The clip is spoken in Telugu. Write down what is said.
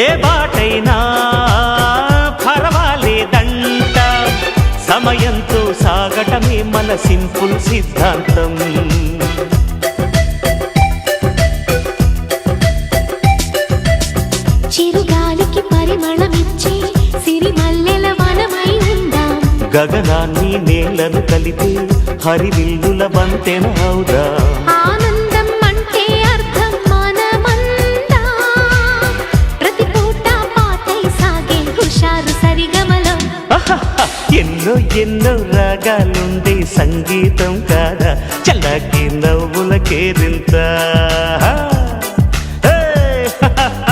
ఏ బాటైనా పర్వాలేదంట, సమయంతో సాగటమే మన సింపుల్ సిద్ధాంతం. చిరుగాలికి పరిమళమిచ్చే సిరిమల్లెల వనమై ఉందాం, గగనాన్ని నేలను కలిపే హరివిల్లుల బంతెన అవుదాం. ఆనందం అంటే అర్థం మనమందా, ప్రతి పూట పాటై సాగే హుషారు సరిగమలో. ఎన్నో ఎన్నో రాగాలుండే సంగీతం కాదా, చల్లకి నవ్వుల కేరింత.